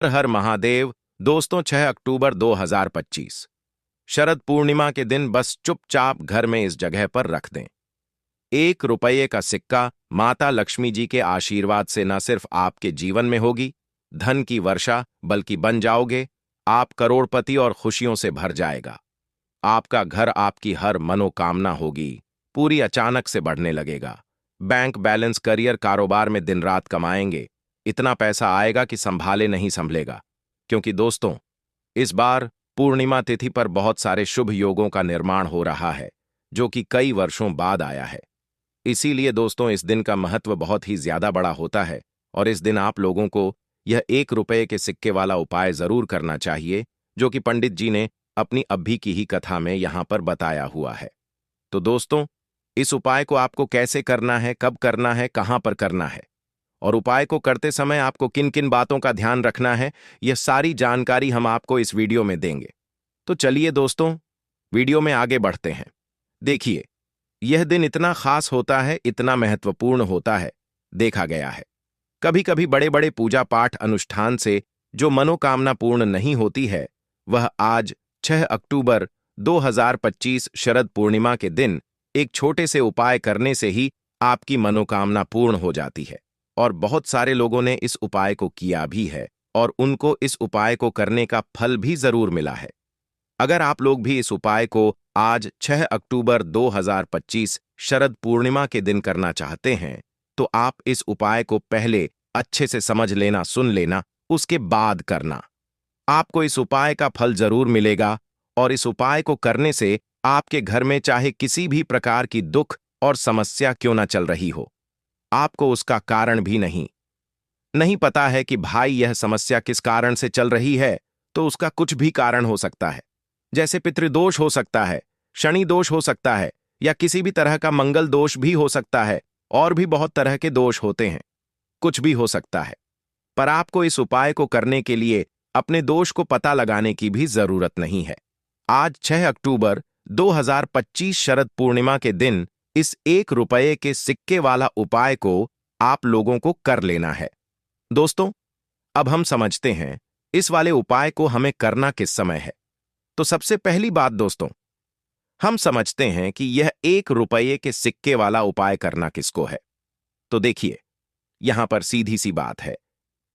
हर हर महादेव। दोस्तों, 6 अक्टूबर 2025 शरद पूर्णिमा के दिन बस चुपचाप घर में इस जगह पर रख दें। 1 रुपये का सिक्का माता लक्ष्मी जी के आशीर्वाद से न सिर्फ आपके जीवन में होगी धन की वर्षा, बल्कि बन जाओगे आप करोड़पति और खुशियों से भर जाएगा। आपका घर, आपकी हर मनोकामना होगी पूरी अचानक से बढ़ने लगेगा। बैंक बैलेंस, करियर, कारोबार में दिन रात कमाएंगे। इतना पैसा आएगा कि संभाले नहीं संभलेगा। क्योंकि दोस्तों, इस बार पूर्णिमा तिथि पर बहुत सारे शुभ योगों का निर्माण हो रहा है, जो कि कई वर्षों बाद आया है। इसीलिए दोस्तों, इस दिन का महत्व बहुत ही ज्यादा बड़ा होता है और इस दिन आप लोगों को यह 1 रुपये के सिक्के वाला उपाय जरूर करना चाहिए, जो कि पंडित जी ने अपनी अभी की ही कथा में यहां पर बताया हुआ है। तो दोस्तों, इस उपाय को आपको कैसे करना है, कब करना है, कहां पर करना है और उपाय को करते समय आपको किन किन बातों का ध्यान रखना है, यह सारी जानकारी हम आपको इस वीडियो में देंगे। तो चलिए दोस्तों, वीडियो में आगे बढ़ते हैं। देखिए, यह दिन इतना खास होता है, इतना महत्वपूर्ण होता है, देखा गया है कभी कभी बड़े बड़े पूजा पाठ अनुष्ठान से जो मनोकामना पूर्ण नहीं होती है, वह आज 6 अक्टूबर 2025 शरद पूर्णिमा के दिन एक छोटे से उपाय करने से ही आपकी मनोकामना पूर्ण हो जाती है। और बहुत सारे लोगों ने इस उपाय को किया भी है और उनको इस उपाय को करने का फल भी जरूर मिला है। अगर आप लोग भी इस उपाय को आज 6 अक्टूबर 2025 शरद पूर्णिमा के दिन करना चाहते हैं, तो आप इस उपाय को पहले अच्छे से समझ लेना, सुन लेना, उसके बाद करना। आपको इस उपाय का फल जरूर मिलेगा और इस उपाय को करने से आपके घर में चाहे किसी भी प्रकार की दुख और समस्या क्यों ना चल रही हो, आपको उसका कारण भी नहीं पता है कि भाई यह समस्या किस कारण से चल रही है, तो उसका कुछ भी कारण हो सकता है। जैसे पितृदोष हो सकता है, शनि दोष हो सकता है, या किसी भी तरह का मंगल दोष भी हो सकता है, और भी बहुत तरह के दोष होते हैं, कुछ भी हो सकता है। पर आपको इस उपाय को करने के लिए अपने दोष को पता लगाने की भी जरूरत नहीं है। आज 6 अक्टूबर 2025 शरद पूर्णिमा के दिन इस 1 रुपये के सिक्के वाला उपाय को आप लोगों को कर लेना है। दोस्तों, अब हम समझते हैं इस वाले उपाय को हमें करना किस समय है। तो सबसे पहली बात दोस्तों, हम समझते हैं कि यह 1 रुपये के सिक्के वाला उपाय करना किसको है। तो देखिए, यहां पर सीधी सी बात है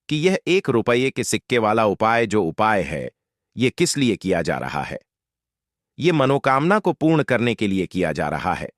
कि यह 1 रुपये के सिक्के वाला उपाय जो उपाय है, यह किस लिए किया जा रहा है। यह मनोकामना को पूर्ण करने के लिए किया जा रहा है,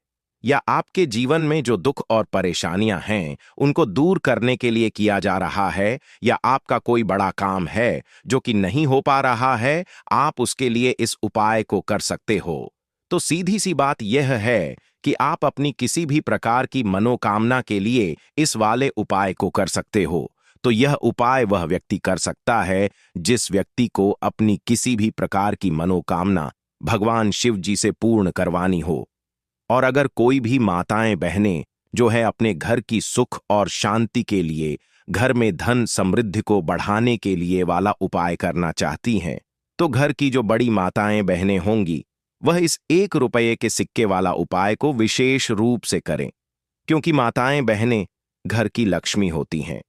या आपके जीवन में जो दुख और परेशानियां हैं उनको दूर करने के लिए किया जा रहा है, या आपका कोई बड़ा काम है जो कि नहीं हो पा रहा है, आप उसके लिए इस उपाय को कर सकते हो। तो सीधी सी बात यह है कि आप अपनी किसी भी प्रकार की मनोकामना के लिए इस वाले उपाय को कर सकते हो। तो यह उपाय वह व्यक्ति कर सकता है जिस व्यक्ति को अपनी किसी भी प्रकार की मनोकामना भगवान शिव जी से पूर्ण करवानी हो। और अगर कोई भी माताएं बहनें जो है अपने घर की सुख और शांति के लिए, घर में धन समृद्धि को बढ़ाने के लिए वाला उपाय करना चाहती हैं, तो घर की जो बड़ी माताएं बहनें होंगी वह इस 1 रुपये के सिक्के वाला उपाय को विशेष रूप से करें। क्योंकि माताएं बहनें घर की लक्ष्मी होती हैं,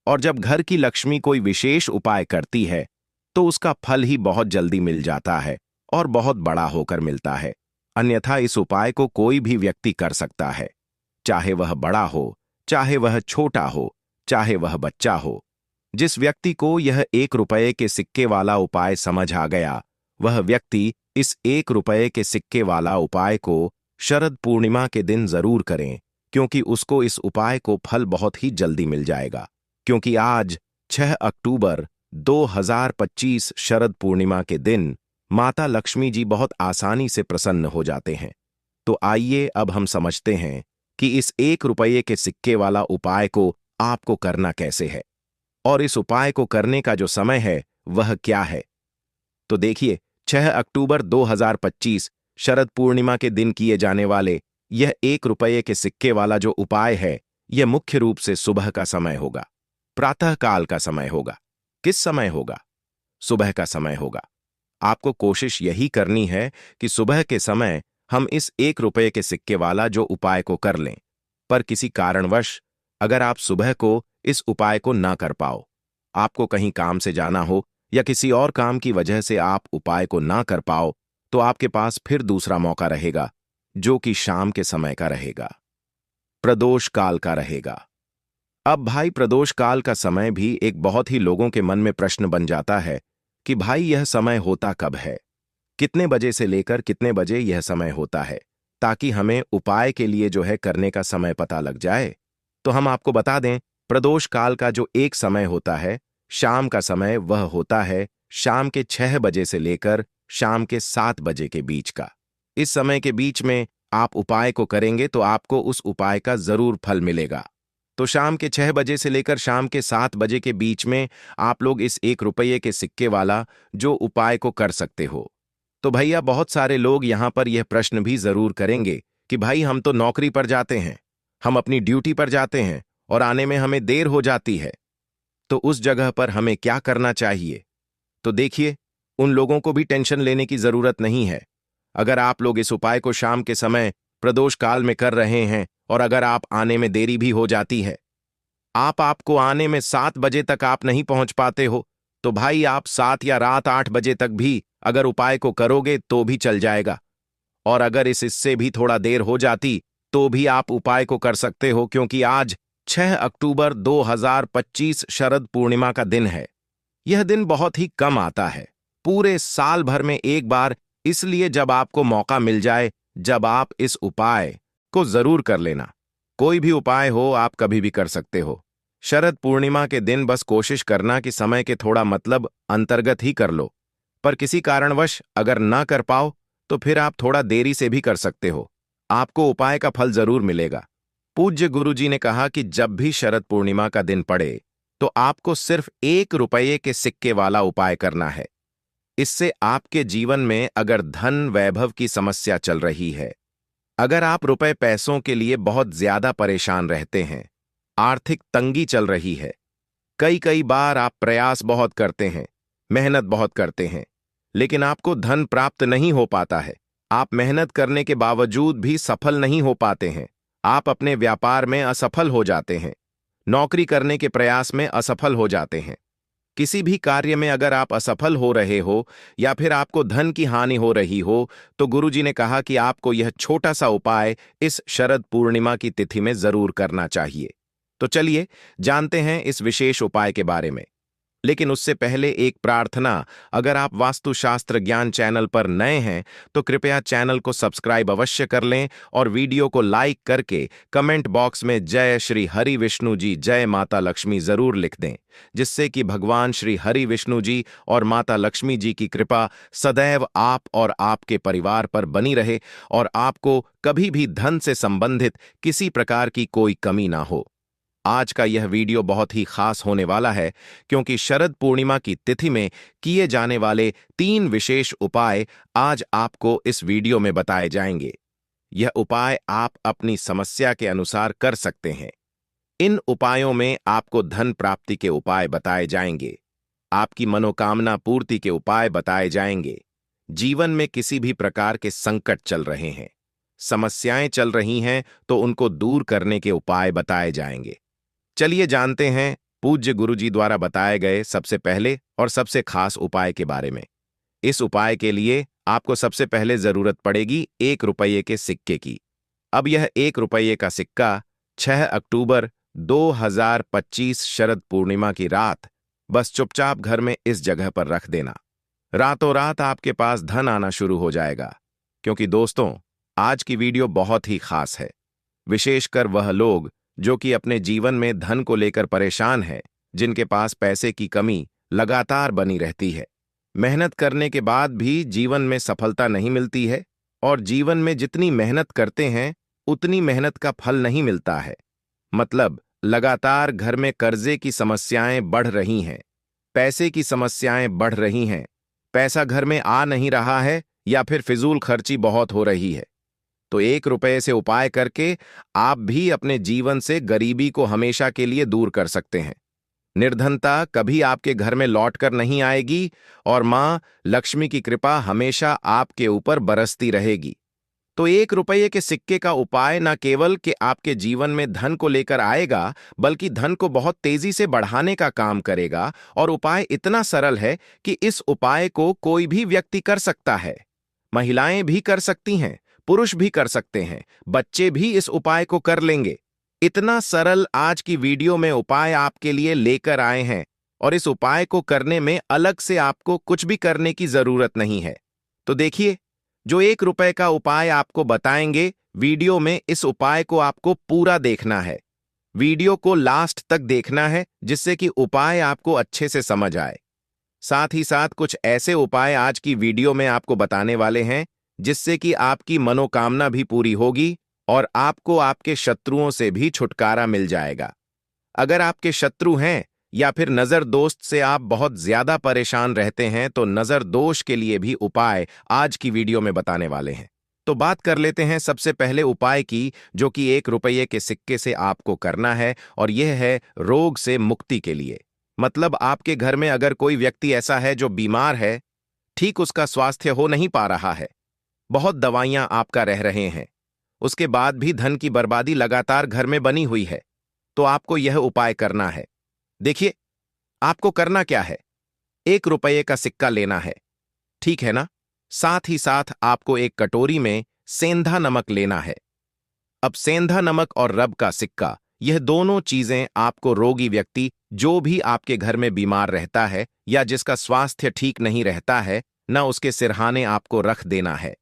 और जब घर की लक्ष्मी कोई विशेष उपाय करती है तो उसका फल ही बहुत जल्दी मिल जाता है और बहुत बड़ा होकर मिलता है। अन्यथा इस उपाय को कोई भी व्यक्ति कर सकता है, चाहे वह बड़ा हो, चाहे वह छोटा हो, चाहे वह बच्चा हो। जिस व्यक्ति को यह 1 रुपये के सिक्के वाला उपाय समझ आ गया, वह व्यक्ति इस 1 रुपये के सिक्के वाला उपाय को शरद पूर्णिमा के दिन जरूर करें, क्योंकि उसको इस उपाय को फल बहुत ही जल्दी मिल जाएगा। क्योंकि आज 6 अक्टूबर 2025 शरद पूर्णिमा के दिन माता लक्ष्मी जी बहुत आसानी से प्रसन्न हो जाते हैं। तो आइए अब हम समझते हैं कि इस 1 रुपये के सिक्के वाला उपाय को आपको करना कैसे है और इस उपाय को करने का जो समय है वह क्या है। तो देखिए, 6 अक्टूबर 2025 शरद पूर्णिमा के दिन किए जाने वाले यह 1 रुपये के सिक्के वाला जो उपाय है, यह मुख्य रूप से सुबह का समय होगा, प्रातः काल का समय होगा। किस समय होगा? सुबह का समय होगा। आपको कोशिश यही करनी है कि सुबह के समय हम इस 1 रुपये के सिक्के वाला जो उपाय को कर लें। पर किसी कारणवश अगर आप सुबह को इस उपाय को ना कर पाओ, आपको कहीं काम से जाना हो या किसी और काम की वजह से आप उपाय को ना कर पाओ, तो आपके पास फिर दूसरा मौका रहेगा, जो कि शाम के समय का रहेगा, प्रदोष काल का रहेगा। अब भाई, प्रदोष काल का समय भी एक बहुत ही लोगों के मन में प्रश्न बन जाता है कि भाई यह समय होता कब है, कितने बजे से लेकर कितने बजे यह समय होता है, ताकि हमें उपाय के लिए जो है करने का समय पता लग जाए। तो हम आपको बता दें, प्रदोष काल का जो एक समय होता है, शाम का समय, वह होता है शाम के 6 बजे से लेकर शाम के 7 बजे के बीच का। इस समय के बीच में आप उपाय को करेंगे तो आपको उस उपाय का जरूर फल मिलेगा। तो शाम के 6 बजे से लेकर शाम के 7 बजे के बीच में आप लोग इस 1 रुपये के सिक्के वाला जो उपाय को कर सकते हो। तो भैया, बहुत सारे लोग यहां पर यह प्रश्न भी जरूर करेंगे कि भाई हम तो नौकरी पर जाते हैं, हम अपनी ड्यूटी पर जाते हैं और आने में हमें देर हो जाती है, तो उस जगह पर हमें क्या करना चाहिए? तो देखिए, उन लोगों को भी टेंशन लेने की जरूरत नहीं है। अगर आप लोग इस उपाय को शाम के समय प्रदोष काल में कर रहे हैं और अगर आप आने में देरी भी हो जाती है, आपको आने में 7 बजे तक आप नहीं पहुंच पाते हो, तो भाई आप 7 या रात 8 बजे तक भी अगर उपाय को करोगे तो भी चल जाएगा। और अगर इससे भी थोड़ा देर हो जाती तो भी आप उपाय को कर सकते हो, क्योंकि आज 6 अक्टूबर 2025 शरद पूर्णिमा का दिन है। यह दिन बहुत ही कम आता है, पूरे साल भर में एक बार, इसलिए जब आपको मौका मिल जाए, जब आप इस उपाय को जरूर कर लेना। कोई भी उपाय हो, आप कभी भी कर सकते हो। शरद पूर्णिमा के दिन बस कोशिश करना कि समय के थोड़ा मतलब अंतर्गत ही कर लो, पर किसी कारणवश अगर ना कर पाओ तो फिर आप थोड़ा देरी से भी कर सकते हो, आपको उपाय का फल जरूर मिलेगा। पूज्य गुरुजी ने कहा कि जब भी शरद पूर्णिमा का दिन पड़े तो आपको सिर्फ 1 रुपये के सिक्के वाला उपाय करना है। इससे आपके जीवन में अगर धन वैभव की समस्या चल रही है, अगर आप रुपए पैसों के लिए बहुत ज्यादा परेशान रहते हैं, आर्थिक तंगी चल रही है, कई कई बार आप प्रयास बहुत करते हैं, मेहनत बहुत करते हैं, लेकिन आपको धन प्राप्त नहीं हो पाता है, आप मेहनत करने के बावजूद भी सफल नहीं हो पाते हैं, आप अपने व्यापार में असफल हो जाते हैं, नौकरी करने के प्रयास में असफल हो जाते हैं, किसी भी कार्य में अगर आप असफल हो रहे हो या फिर आपको धन की हानि हो रही हो, तो गुरुजी ने कहा कि आपको यह छोटा सा उपाय इस शरद पूर्णिमा की तिथि में जरूर करना चाहिए। तो चलिए जानते हैं इस विशेष उपाय के बारे में। लेकिन उससे पहले एक प्रार्थना, अगर आप वास्तुशास्त्र ज्ञान चैनल पर नए हैं तो कृपया चैनल को सब्सक्राइब अवश्य कर लें और वीडियो को लाइक करके कमेंट बॉक्स में जय श्री हरि विष्णु जी, जय माता लक्ष्मी जरूर लिख दें, जिससे कि भगवान श्री हरि विष्णु जी और माता लक्ष्मी जी की कृपा सदैव आप और आपके परिवार पर बनी रहे और आपको कभी भी धन से संबंधित किसी प्रकार की कोई कमी ना हो। आज का यह वीडियो बहुत ही खास होने वाला है, क्योंकि शरद पूर्णिमा की तिथि में किए जाने वाले 3 विशेष उपाय आज आपको इस वीडियो में बताए जाएंगे। यह उपाय आप अपनी समस्या के अनुसार कर सकते हैं। इन उपायों में आपको धन प्राप्ति के उपाय बताए जाएंगे, आपकी मनोकामना पूर्ति के उपाय बताए जाएंगे, जीवन में किसी भी प्रकार के संकट चल रहे हैं, समस्याएं चल रही हैं तो उनको दूर करने के उपाय बताए जाएंगे। चलिए जानते हैं पूज्य गुरुजी द्वारा बताए गए सबसे पहले और सबसे खास उपाय के बारे में। इस उपाय के लिए आपको सबसे पहले जरूरत पड़ेगी 1 रुपये के सिक्के की। अब यह 1 रुपये का सिक्का 6 अक्टूबर 2025 शरद पूर्णिमा की रात बस चुपचाप घर में इस जगह पर रख देना। रातों रात आपके पास धन आना शुरू हो जाएगा, क्योंकि दोस्तों, आज की वीडियो बहुत ही खास है। विशेषकर वह लोग जो कि अपने जीवन में धन को लेकर परेशान है, जिनके पास पैसे की कमी लगातार बनी रहती है, मेहनत करने के बाद भी जीवन में सफलता नहीं मिलती है और जीवन में जितनी मेहनत करते हैं उतनी मेहनत का फल नहीं मिलता है। मतलब लगातार घर में कर्जे की समस्याएं बढ़ रही हैं, पैसे की समस्याएं बढ़ रही हैं, पैसा घर में आ नहीं रहा है या फिर फिजूल खर्ची बहुत हो रही है। तो 1 रुपये से उपाय करके आप भी अपने जीवन से गरीबी को हमेशा के लिए दूर कर सकते हैं। निर्धनता कभी आपके घर में लौट कर नहीं आएगी और मां लक्ष्मी की कृपा हमेशा आपके ऊपर बरसती रहेगी। तो 1 रुपये के सिक्के का उपाय न केवल कि आपके जीवन में धन को लेकर आएगा, बल्कि धन को बहुत तेजी से बढ़ाने का काम करेगा। और उपाय इतना सरल है कि इस उपाय को कोई भी व्यक्ति कर सकता है। महिलाएं भी कर सकती हैं, पुरुष भी कर सकते हैं, बच्चे भी इस उपाय को कर लेंगे। इतना सरल आज की वीडियो में उपाय आपके लिए लेकर आए हैं, और इस उपाय को करने में अलग से आपको कुछ भी करने की जरूरत नहीं है। तो देखिए, जो 1 रुपए का उपाय आपको बताएंगे वीडियो में, इस उपाय को आपको पूरा देखना है। वीडियो को लास्ट तक देखना है, जिससे कि उपाय आपको अच्छे से समझ आए। साथ ही साथ कुछ ऐसे उपाय आज की वीडियो में आपको बताने वाले हैं, जिससे कि आपकी मनोकामना भी पूरी होगी और आपको आपके शत्रुओं से भी छुटकारा मिल जाएगा। अगर आपके शत्रु हैं या फिर नजर दोस्त से आप बहुत ज्यादा परेशान रहते हैं, तो नजर दोष के लिए भी उपाय आज की वीडियो में बताने वाले हैं। तो बात कर लेते हैं सबसे पहले उपाय की, जो कि 1 रुपये के सिक्के से आपको करना है, और यह है रोग से मुक्ति के लिए। मतलब आपके घर में अगर कोई व्यक्ति ऐसा है जो बीमार है, ठीक उसका स्वास्थ्य हो नहीं पा रहा है, बहुत दवाइयां आपका रह रहे हैं, उसके बाद भी धन की बर्बादी लगातार घर में बनी हुई है, तो आपको यह उपाय करना है। देखिए, आपको करना क्या है, 1 रुपये का सिक्का लेना है, ठीक है ना। साथ ही साथ आपको एक कटोरी में सेंधा नमक लेना है। अब सेंधा नमक और रब का सिक्का, यह दोनों चीजें आपको रोगी व्यक्ति, जो भी आपके घर में बीमार रहता है या जिसका स्वास्थ्य ठीक नहीं रहता है, ना उसके सिरहाने आपको रख देना है।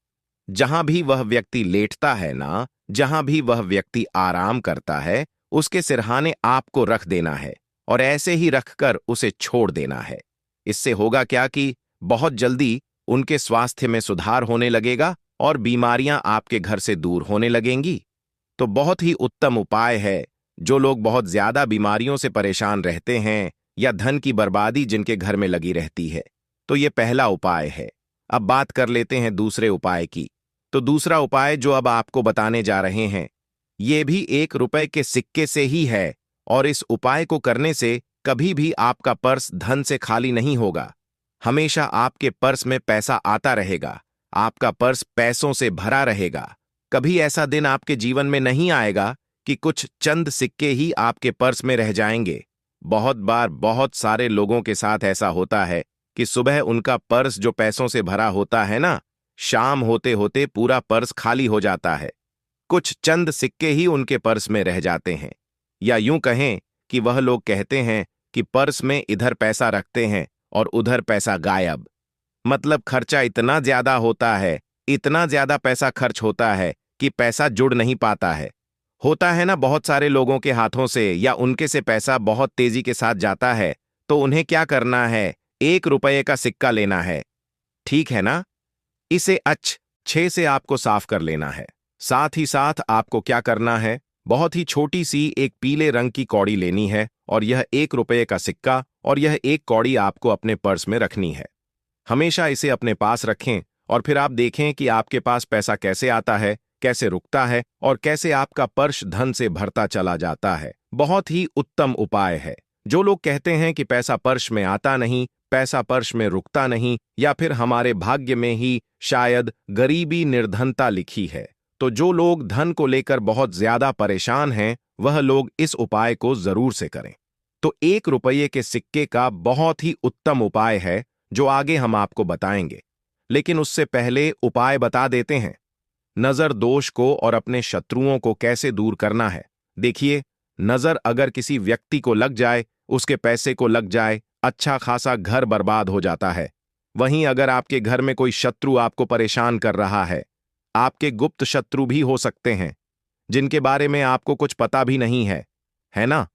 जहां भी वह व्यक्ति लेटता है ना, जहां भी वह व्यक्ति आराम करता है, उसके सिरहाने आपको रख देना है, और ऐसे ही रखकर उसे छोड़ देना है। इससे होगा क्या कि बहुत जल्दी उनके स्वास्थ्य में सुधार होने लगेगा और बीमारियां आपके घर से दूर होने लगेंगी। तो बहुत ही उत्तम उपाय है। जो लोग बहुत ज्यादा बीमारियों से परेशान रहते हैं या धन की बर्बादी जिनके घर में लगी रहती है, तो ये पहला उपाय है। अब बात कर लेते हैं दूसरे उपाय की। तो दूसरा उपाय जो अब आपको बताने जा रहे हैं, ये भी 1 रुपये के सिक्के से ही है, और इस उपाय को करने से कभी भी आपका पर्स धन से खाली नहीं होगा। हमेशा आपके पर्स में पैसा आता रहेगा, आपका पर्स पैसों से भरा रहेगा। कभी ऐसा दिन आपके जीवन में नहीं आएगा कि कुछ चंद सिक्के ही आपके पर्स में रह जाएंगे। बहुत बार बहुत सारे लोगों के साथ ऐसा होता है कि सुबह उनका पर्स जो पैसों से भरा होता है ना, शाम होते होते पूरा पर्स खाली हो जाता है। कुछ चंद सिक्के ही उनके पर्स में रह जाते हैं। या यूं कहें कि वह लोग कहते हैं कि पर्स में इधर पैसा रखते हैं और उधर पैसा गायब। मतलब खर्चा इतना ज्यादा होता है, इतना ज्यादा पैसा खर्च होता है कि पैसा जुड़ नहीं पाता है। होता है ना, बहुत सारे लोगों के हाथों से या उनके से पैसा बहुत तेजी के साथ जाता है, तो उन्हें क्या करना है, 1 रुपये का सिक्का लेना है, ठीक है ना। इसे अच्छे से आपको साफ कर लेना है। साथ ही साथ आपको क्या करना है, बहुत ही छोटी सी एक पीले रंग की कौड़ी लेनी है, और यह 1 रुपये का सिक्का और यह एक कौड़ी आपको अपने पर्स में रखनी है। हमेशा इसे अपने पास रखें, और फिर आप देखें कि आपके पास पैसा कैसे आता है, कैसे रुकता है, और कैसे आपका पर्स धन से भरता चला जाता है। बहुत ही उत्तम उपाय है। जो लोग कहते हैं कि पैसा पर्स में आता नहीं, पैसा पर्स में रुकता नहीं, या फिर हमारे भाग्य में ही शायद गरीबी निर्धनता लिखी है, तो जो लोग धन को लेकर बहुत ज्यादा परेशान हैं, वह लोग इस उपाय को जरूर से करें। तो 1 रुपये के सिक्के का बहुत ही उत्तम उपाय है, जो आगे हम आपको बताएंगे। लेकिन उससे पहले उपाय बता देते हैं। नजर दोष को और अपने शत्रुओं को कैसे दूर करना है। देखिए, नजर अगर किसी व्यक्ति को लग जाए, उसके पैसे को लग जाए, अच्छा खासा घर बर्बाद हो जाता है। वहीं अगर आपके घर में कोई शत्रु आपको परेशान कर रहा है, आपके गुप्त शत्रु भी हो सकते हैं, जिनके बारे में आपको कुछ पता भी नहीं है ना।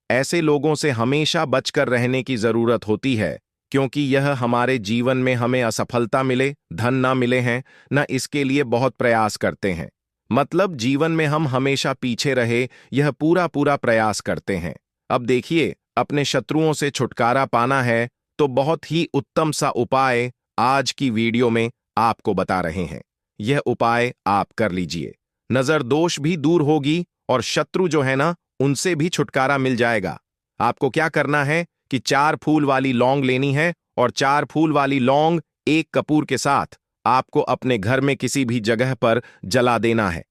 ऐसे लोगों से हमेशा बचकर रहने की जरूरत होती है, क्योंकि यह हमारे जीवन में हमें असफलता मिले, धन ना मिले हैं, ना इसके लिए बहुत प्रयास करते हैं। मतलब जीवन में हम हमेशा पीछे रहे, यह पूरा पूरा प्रयास करते हैं। अब देखिए, अपने शत्रुओं से छुटकारा पाना है, तो बहुत ही उत्तम सा उपाय आज की वीडियो में आपको बता रहे हैं। यह उपाय आप कर लीजिए, नजर दोष भी दूर होगी और शत्रु जो है ना, उनसे भी छुटकारा मिल जाएगा। आपको क्या करना है कि 4 फूल वाली लौंग लेनी है, और 4 फूल वाली लौंग एक कपूर के साथ आपको अपने घर में किसी भी जगह पर जला देना है।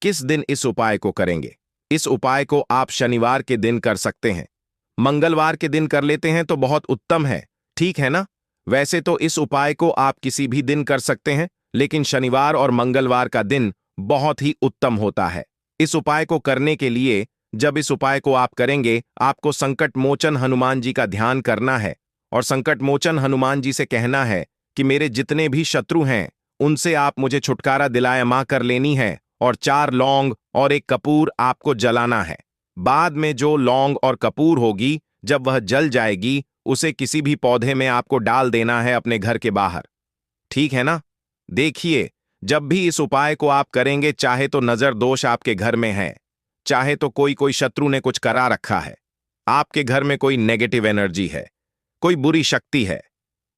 किस दिन इस उपाय को करेंगे? इस उपाय को आप शनिवार के दिन कर सकते हैं। मंगलवार के दिन कर लेते हैं तो बहुत उत्तम है, ठीक है ना? वैसे तो इस उपाय को आप किसी भी दिन कर सकते हैं, लेकिन शनिवार और मंगलवार का दिन बहुत ही उत्तम होता है। इस उपाय को करने के लिए जब इस उपाय को आप करेंगे, आपको संकट मोचन हनुमान जी का ध्यान करना है और संकट मोचन हनुमान जी से कहना है कि मेरे जितने भी शत्रु हैं उनसे आप मुझे छुटकारा दिलाए मां कर लेनी है, और 4 लौंग और 1 कपूर आपको जलाना है। बाद में जो लौंग और कपूर होगी, जब वह जल जाएगी, उसे किसी भी पौधे में आपको डाल देना है अपने घर के बाहर, ठीक है ना? देखिए, जब भी इस उपाय को आप करेंगे, चाहे तो नजर दोष आपके घर में है, चाहे तो कोई शत्रु ने कुछ करा रखा है, आपके घर में कोई नेगेटिव एनर्जी है, कोई बुरी शक्ति है,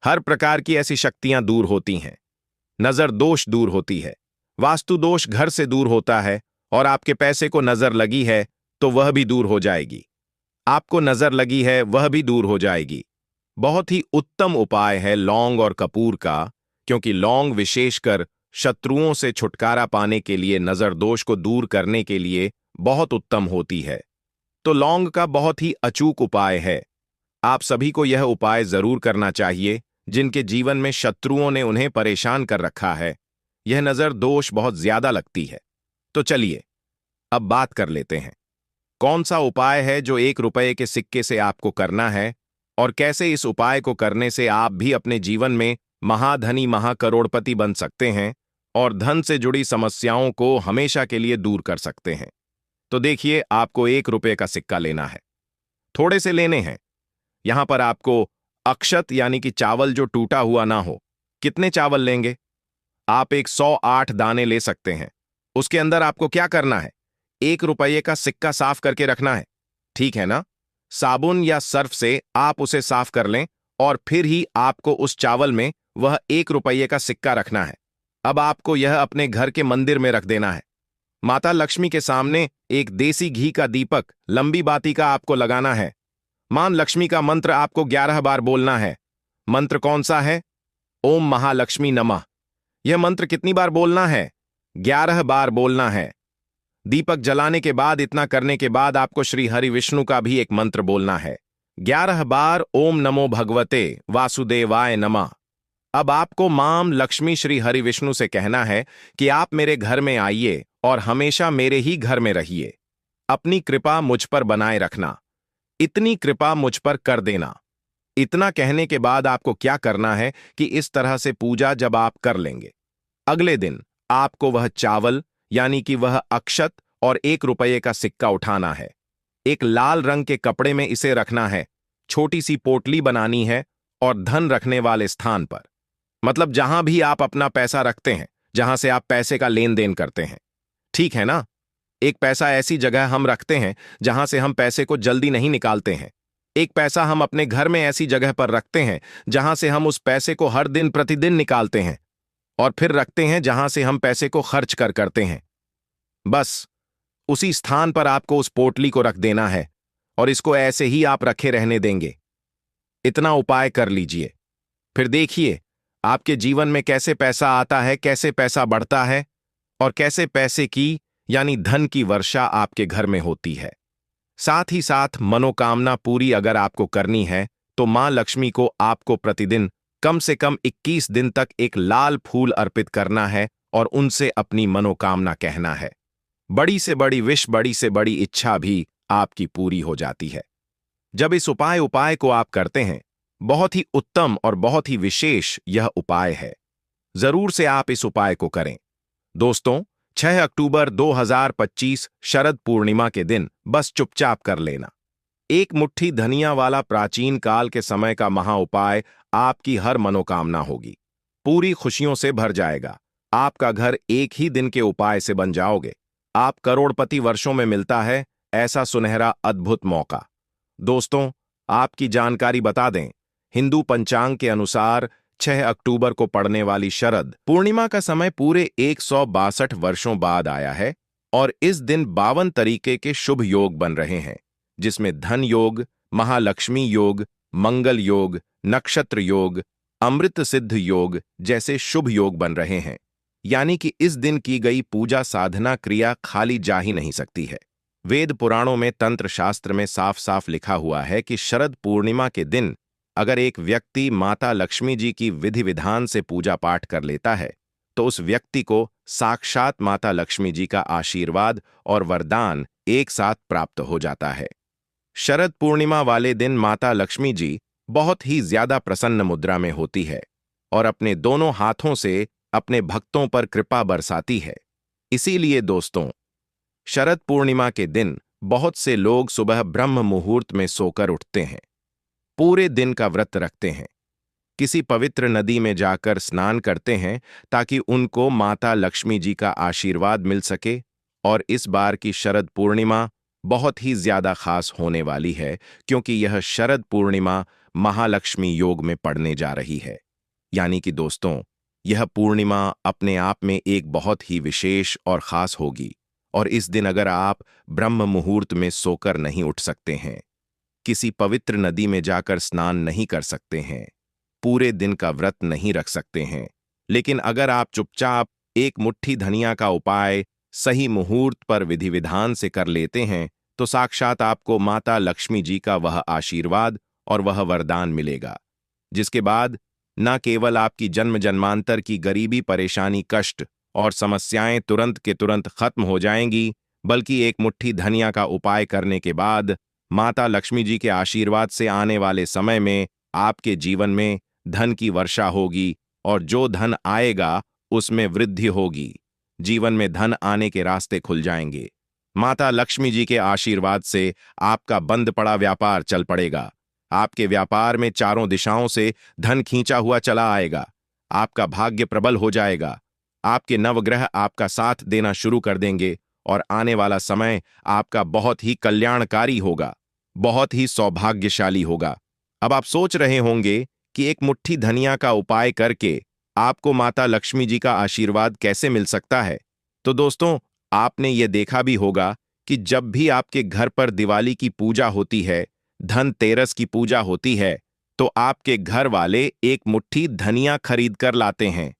हर प्रकार की ऐसी शक्तियां दूर होती हैं। नजर दोष दूर होती है, वास्तु दोष घर से दूर होता है, और आपके पैसे को नजर लगी है तो वह भी दूर हो जाएगी। आपको नजर लगी है वह भी दूर हो जाएगी। बहुत ही उत्तम उपाय है लौंग और कपूर का, क्योंकि लौंग विशेषकर शत्रुओं से छुटकारा पाने के लिए, नजर दोष को दूर करने के लिए बहुत उत्तम होती है। तो लौंग का बहुत ही अचूक उपाय है। आप सभी को यह उपाय जरूर करना चाहिए जिनके जीवन में शत्रुओं ने उन्हें परेशान कर रखा है। यह नजर दोष बहुत ज्यादा लगती है। तो चलिए अब बात कर लेते हैं, कौन सा उपाय है जो 1 रुपये के सिक्के से आपको करना है, और कैसे इस उपाय को करने से आप भी अपने जीवन में महाधनी महाकरोड़पति बन सकते हैं और धन से जुड़ी समस्याओं को हमेशा के लिए दूर कर सकते हैं। तो देखिए, आपको 1 रुपये का सिक्का लेना है। थोड़े से लेने हैं। यहां पर आपको अक्षत यानी कि चावल जो टूटा हुआ ना हो। कितने चावल लेंगे? आप 108 दाने ले सकते हैं। उसके अंदर आपको क्या करना है? 1 रुपये का सिक्का साफ करके रखना है, ठीक है ना? साबुन या सर्फ से आप उसे साफ कर लें और फिर ही आपको उस चावल में वह 1 रुपये का सिक्का रखना है। अब आपको यह अपने घर के मंदिर में रख देना है। माता लक्ष्मी के सामने एक देसी घी का दीपक लंबी बाती का आपको लगाना है। मां लक्ष्मी का मंत्र आपको 11 बार बोलना है। मंत्र कौन सा है? ओम महालक्ष्मी नमः। यह मंत्र कितनी बार बोलना है? 11 बार बोलना है। दीपक जलाने के बाद, इतना करने के बाद आपको श्री हरि विष्णु का भी एक मंत्र बोलना है। 11 बार ओम नमो भगवते वासुदेवाय नमः। अब आपको मां लक्ष्मी श्री हरि विष्णु से कहना है कि आप मेरे घर में आइए और हमेशा मेरे ही घर में रहिए। अपनी कृपा मुझ पर बनाए रखना। इतनी कृपा मुझ पर कर देना। इतना कहने के बाद आपको क्या करना है कि इस तरह से पूजा जब आप कर लेंगे, अगले दिन आपको वह चावल यानी कि वह अक्षत और 1 रुपये का सिक्का उठाना है। एक लाल रंग के कपड़े में इसे रखना है। छोटी सी पोटली बनानी है और धन रखने वाले स्थान पर, मतलब जहां भी आप अपना पैसा रखते हैं, जहां से आप पैसे का लेन देन करते हैं, ठीक है ना? एक पैसा ऐसी जगह हम रखते हैं जहां से हम पैसे को जल्दी नहीं निकालते हैं। एक पैसा हम अपने घर में ऐसी जगह पर रखते हैं जहां से हम उस पैसे को हर दिन प्रतिदिन निकालते हैं, और फिर रखते हैं जहां से हम पैसे को खर्च करते हैं। बस उसी स्थान पर आपको उस पोटली को रख देना है और इसको ऐसे ही आप रखे रहने देंगे। इतना उपाय कर लीजिए, फिर देखिए आपके जीवन में कैसे पैसा आता है, कैसे पैसा बढ़ता है, और कैसे पैसे की यानी धन की वर्षा आपके घर में होती है। साथ ही साथ मनोकामना पूरी अगर आपको करनी है तो मां लक्ष्मी को आपको प्रतिदिन कम से कम 21 दिन तक एक लाल फूल अर्पित करना है और उनसे अपनी मनोकामना कहना है। बड़ी से बड़ी विश, बड़ी से बड़ी इच्छा भी आपकी पूरी हो जाती है। जब इस उपाय को आप करते हैं, बहुत ही उत्तम और बहुत ही विशेष यह उपाय है। जरूर से आप इस उपाय को करें। दोस्तों, 6 अक्टूबर 2025 शरद पूर्णिमा के दिन बस चुपचाप कर लेना। 1 मुट्ठी धनिया वाला प्राचीन काल के समय का महा उपाय आपकी हर मनोकामना होगी, पूरी खुशियों से भर जाएगा। आपका घर एक ही दिन के उपाय से बन जाओगे। आप करोड़पति वर्षों में मिलता है ऐसा सुनहरा अद्भुत मौका। दोस्तों, आपकी जानकारी बता दें, हिंदू पंचांग के अनुसार 6 अक्टूबर को पड़ने वाली शरद पूर्णिमा का समय पूरे 162 वर्षों बाद आया है, और इस दिन 52 तरीके के शुभ योग बन रहे हैं, जिसमें धन योग, महालक्ष्मी योग, मंगल योग, नक्षत्र योग, अमृत सिद्ध योग जैसे शुभ योग बन रहे हैं। यानी कि इस दिन की गई पूजा साधना क्रिया खाली जा ही नहीं सकती है। वेद पुराणों में तंत्र शास्त्र में साफ साफ लिखा हुआ है कि शरद पूर्णिमा के दिन अगर एक व्यक्ति माता लक्ष्मी जी की विधि विधान से पूजा पाठ कर लेता है तो उस व्यक्ति को साक्षात माता लक्ष्मी जी का आशीर्वाद और वरदान एक साथ प्राप्त हो जाता है। शरद पूर्णिमा वाले दिन माता लक्ष्मी जी बहुत ही ज्यादा प्रसन्न मुद्रा में होती है और अपने दोनों हाथों से अपने भक्तों पर कृपा बरसाती है। इसीलिए दोस्तों, शरद पूर्णिमा के दिन बहुत से लोग सुबह ब्रह्म मुहूर्त में सोकर उठते हैं, पूरे दिन का व्रत रखते हैं, किसी पवित्र नदी में जाकर स्नान करते हैं ताकि उनको माता लक्ष्मी जी का आशीर्वाद मिल सके। और इस बार की शरद पूर्णिमा बहुत ही ज्यादा खास होने वाली है क्योंकि यह शरद पूर्णिमा महालक्ष्मी योग में पड़ने जा रही है। यानी कि दोस्तों, यह पूर्णिमा अपने आप में एक बहुत ही विशेष और खास होगी। और इस दिन अगर आप ब्रह्म मुहूर्त में सोकर नहीं उठ सकते हैं, किसी पवित्र नदी में जाकर स्नान नहीं कर सकते हैं, पूरे दिन का व्रत नहीं रख सकते हैं, लेकिन अगर आप चुपचाप एक मुट्ठी धनिया का उपाय सही मुहूर्त पर विधि विधान से कर लेते हैं तो साक्षात आपको माता लक्ष्मी जी का वह आशीर्वाद और वह वरदान मिलेगा, जिसके बाद न केवल आपकी जन्म जन्मांतर की गरीबी परेशानी कष्ट और समस्याएं तुरंत के तुरंत खत्म हो जाएंगी, बल्कि एक मुट्ठी धनिया का उपाय करने के बाद माता लक्ष्मी जी के आशीर्वाद से आने वाले समय में आपके जीवन में धन की वर्षा होगी और जो धन आएगा उसमें वृद्धि होगी। जीवन में धन आने के रास्ते खुल जाएंगे। माता लक्ष्मी जी के आशीर्वाद से आपका बंद पड़ा व्यापार चल पड़ेगा। आपके व्यापार में चारों दिशाओं से धन खींचा हुआ चला आएगा। आपका भाग्य प्रबल हो जाएगा। आपके नवग्रह आपका साथ देना शुरू कर देंगे और आने वाला समय आपका बहुत ही कल्याणकारी होगा, बहुत ही सौभाग्यशाली होगा। अब आप सोच रहे होंगे कि एक मुट्ठी धनिया का उपाय करके आपको माता लक्ष्मी जी का आशीर्वाद कैसे मिल सकता है। तो दोस्तों, आपने ये देखा भी होगा कि जब भी आपके घर पर दिवाली की पूजा होती है, धनतेरस की पूजा होती है, तो आपके घर वाले एक मुट्ठी धनिया खरीद कर लाते हैं।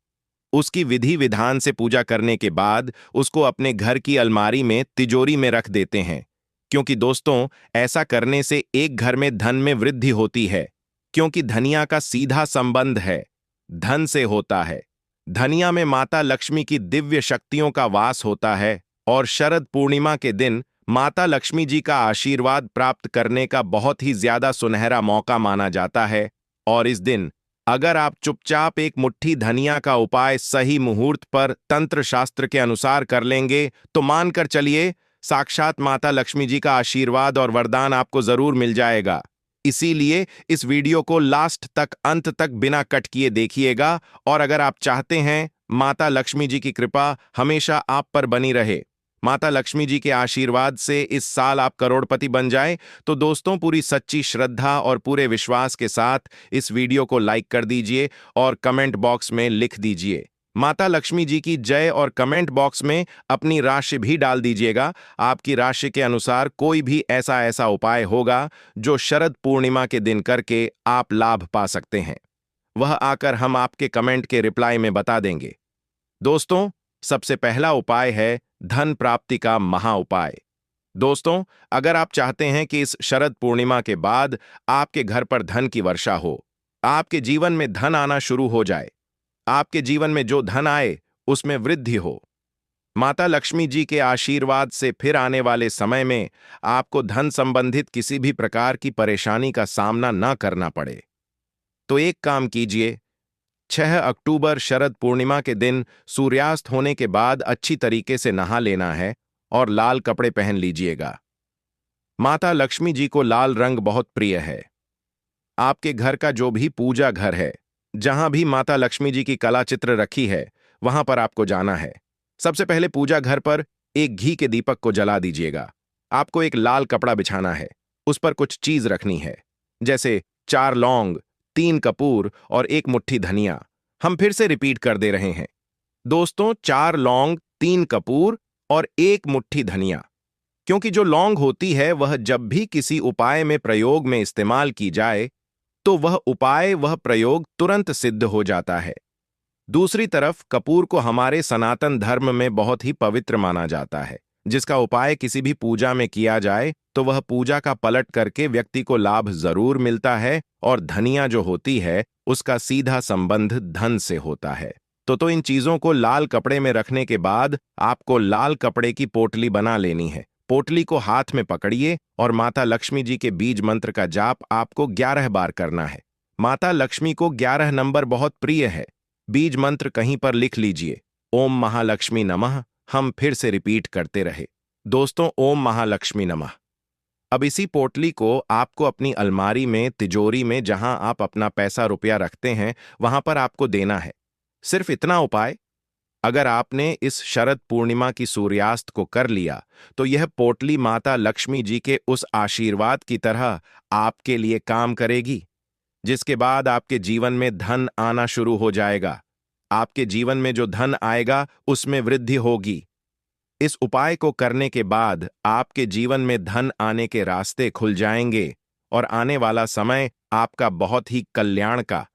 उसकी विधि विधान से पूजा करने के बाद उसको अपने घर की अलमारी में तिजोरी में रख देते हैं, क्योंकि दोस्तों, ऐसा करने से एक घर में धन में वृद्धि होती है, क्योंकि धनिया का सीधा संबंध है धन से होता है। धनिया में माता लक्ष्मी की दिव्य शक्तियों का वास होता है और शरद पूर्णिमा के दिन माता लक्ष्मी जी का आशीर्वाद प्राप्त करने का बहुत ही ज्यादा सुनहरा मौका माना जाता है। और इस दिन अगर आप चुपचाप एक मुट्ठी धनिया का उपाय सही मुहूर्त पर तंत्र शास्त्र के अनुसार कर लेंगे तो मानकर चलिए साक्षात माता लक्ष्मी जी का आशीर्वाद और वरदान आपको जरूर मिल जाएगा। इसीलिए इस वीडियो को लास्ट तक अंत तक बिना कट किए देखिएगा। और अगर आप चाहते हैं माता लक्ष्मी जी की कृपा हमेशा आप पर बनी रहे, माता लक्ष्मी जी के आशीर्वाद से इस साल आप करोड़पति बन जाए, तो दोस्तों पूरी सच्ची श्रद्धा और पूरे विश्वास के साथ इस वीडियो को लाइक कर दीजिए और कमेंट बॉक्स में लिख दीजिए माता लक्ष्मी जी की जय और कमेंट बॉक्स में अपनी राशि भी डाल दीजिएगा। आपकी राशि के अनुसार कोई भी ऐसा उपाय होगा जो शरद पूर्णिमा के दिन करके आप लाभ पा सकते हैं, वह आकर हम आपके कमेंट के रिप्लाई में बता देंगे। दोस्तों, सबसे पहला उपाय है धन प्राप्ति का महा उपाय। दोस्तों, अगर आप चाहते हैं कि इस शरद पूर्णिमा के बाद आपके घर पर धन की वर्षा हो, आपके जीवन में धन आना शुरू हो जाए, आपके जीवन में जो धन आए उसमें वृद्धि हो, माता लक्ष्मी जी के आशीर्वाद से फिर आने वाले समय में आपको धन संबंधित किसी भी प्रकार की परेशानी का सामना न करना पड़े, तो एक काम कीजिए। 6 अक्टूबर शरद पूर्णिमा के दिन सूर्यास्त होने के बाद अच्छी तरीके से नहा लेना है और लाल कपड़े पहन लीजिएगा। माता लक्ष्मी जी को लाल रंग बहुत प्रिय है। आपके घर का जो भी पूजा घर है, जहां भी माता लक्ष्मी जी की कला चित्र रखी है, वहां पर आपको जाना है। सबसे पहले पूजा घर पर एक घी के दीपक को जला दीजिएगा। आपको एक लाल कपड़ा बिछाना है, उस पर कुछ चीज रखनी है, जैसे 4 लौंग, 3 कपूर और एक मुट्ठी धनिया। हम फिर से रिपीट कर दे रहे हैं दोस्तों, 4 लौंग, 3 कपूर और एक मुट्ठी धनिया, क्योंकि जो लौंग होती है वह जब भी किसी उपाय में प्रयोग में इस्तेमाल की जाए तो वह उपाय, वह प्रयोग तुरंत सिद्ध हो जाता है। दूसरी तरफ कपूर को हमारे सनातन धर्म में बहुत ही पवित्र माना जाता है, जिसका उपाय किसी भी पूजा में किया जाए तो वह पूजा का पलट करके व्यक्ति को लाभ जरूर मिलता है, और धनिया जो होती है उसका सीधा संबंध धन से होता है। तो इन चीजों को लाल कपड़े में रखने के बाद आपको लाल कपड़े की पोटली बना लेनी है। पोटली को हाथ में पकड़िए और माता लक्ष्मी जी के बीज मंत्र का जाप आपको 11 बार करना है। माता लक्ष्मी को 11 नंबर बहुत प्रिय है। बीज मंत्र कहीं पर लिख लीजिए, ओम महालक्ष्मी नमः। हम फिर से रिपीट करते रहे, दोस्तों, ओम महालक्ष्मी नमः। अब इसी पोटली को आपको अपनी अलमारी में, तिजोरी में, जहां आप अपना पैसा रुपया रखते हैं, वहां पर आपको देना है। सिर्फ इतना उपाय अगर आपने इस शरद पूर्णिमा की सूर्यास्त को कर लिया तो यह पोटली माता लक्ष्मी जी के उस आशीर्वाद की तरह आपके लिए काम करेगी, जिसके बाद आपके जीवन में धन आना शुरू हो जाएगा। आपके जीवन में जो धन आएगा उसमें वृद्धि होगी। इस उपाय को करने के बाद आपके जीवन में धन आने के रास्ते खुल जाएंगे और आने वाला समय आपका बहुत ही कल्याण का,